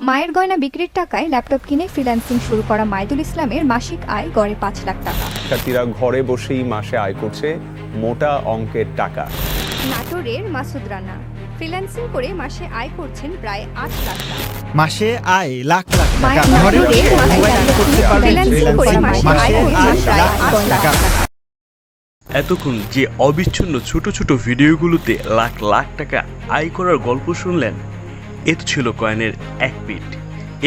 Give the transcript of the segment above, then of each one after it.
মায়ের গয়না বিক্রির টাকায় ল্যাপটপ কিনে ফ্রিল্যান্সিং শুরু করা মাইদুল ইসলামের মাসিক আয় গড়ে ৫ লাখ টাকা। শিক্ষার্থীরা ঘরে বসেই মাসে আয় করছে মোটা অঙ্কের টাকা। নাটোরের মাসুদ রানা ফ্রিল্যান্সিং করে মাসে আয় করছেন প্রায় ৮ লাখ টাকা। মাসে আয় লাখ লাখ টাকা। মায়ের ঘরে বসে নাটোরের মোবাইল মাসুদ করতে রানা পারবেন ফ্রিল্যান্সিং করে ফ্রিল্যান্সিং। মাসে আয় মাসে করছেন আয় প্রায় লাখ ৮ লাখ লাখ টাকা। টাকা। এতক্ষণ যে অবিচ্ছিন্ন ছোট ছোট ভিডিওগুলোতে লাখ লাখ টাকা আয় করার গল্প শুনলেন, এ তো ছিল কয়েনের এক পিঠ।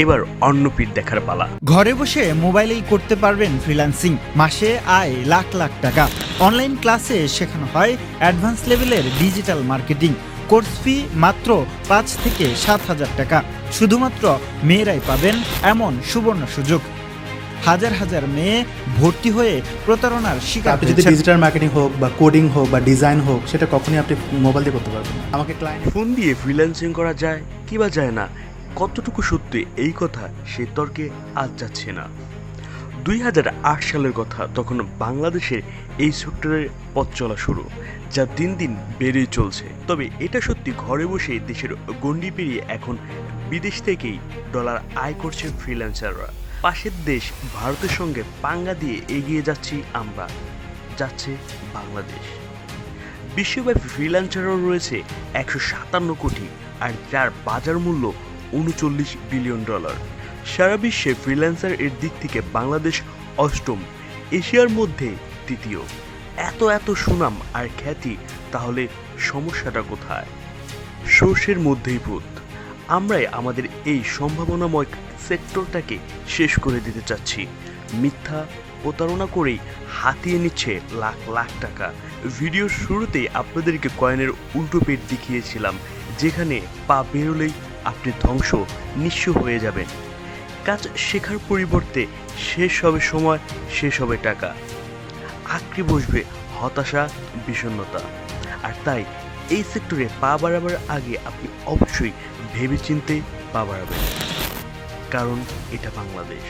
এবার অন্য পিঠ দেখার পালা। ঘরে বসে মোবাইলেই করতে পারবেন ফ্রিল্যান্সিং। মাসে আয় লাখ লাখ টাকা। অনলাইন ক্লাসে শেখানো হয় অ্যাডভান্স লেভেলের ডিজিটাল মার্কেটিং। কোর্স ফি মাত্র ৫ থেকে ৭,০০০ টাকা। শুধুমাত্র মেয়েরাই পাবেন এমন সুবর্ণ সুযোগ। হাজার হাজার মেয়ে ভর্তি হয়ে প্রতারণার শিকার আপনি যদি হয়েছেন। ডিজিটাল মার্কেটিং হোক বা কোডিং হোক বা ডিজাইন হোক, সেটা কখনই আপনি মোবাইল দিয়ে করতে পারবেন না। আমাকে ক্লায়েন্ট ফোন দিয়ে ফ্রিল্যান্সিং করা যায় কি বা যায় না, কতটুকু সত্যি এই কথা সে তর্কে আজ যাচ্ছে না। ২০০৮ সালের কথা, তখন বাংলাদেশের এই সেক্টরের পথ চলা শুরু, যা দিন দিন বেড়েই চলছে। তবে এটা সত্যি, ঘরে বসে দেশের গণ্ডি পেরিয়ে এখন বিদেশ থেকেই ডলার আয় করছে ফ্রিল্যান্সাররা। পাশের দেশ ভারতের সঙ্গে পাঙ্গা দিয়ে এগিয়ে যাচ্ছি আমরা, যাচ্ছে বাংলাদেশ। বিশ্বব্যাপী ফ্রিল্যান্সারও রয়েছে ১৫৭ কোটি, আর যার বাজার মূল্য ৩৯ বিলিয়ন ডলার। সারা বিশ্বে ফ্রিল্যান্সার এর দিক থেকে বাংলাদেশ অষ্টম, এশিয়ার মধ্যে তৃতীয়। এত সুনাম আর খ্যাতি, তাহলে সমস্যাটা কোথায়? সোর্সের মধ্যেই ভূত। আমরাই আমাদের এই সম্ভাবনাময় সেক্টরটাকে শেষ করে দিতে চাচ্ছি। মিথ্যা প্রতারণা করেই হাতিয়ে নিচ্ছে লাখ লাখ টাকা। ভিডিওর শুরুতেই আপনাদেরকে কয়েনের উল্টো পেট দেখিয়েছিলাম, যেখানে পা বেরোলেই আপনি ধ্বংস নিঃস্ব হয়ে যাবেন। কাজ শেখার পরিবর্তে শেষ হবে সময়, শেষ হবে টাকা, আঁকড়ে বসবে হতাশা, বিষণ্ণতা। আর তাই এই সেক্টরে পা বাড়াবার আগে আপনি অবশ্যই ভেবেচিন্তে পা বাড়াবেন, কারণ এটা বাংলাদেশ।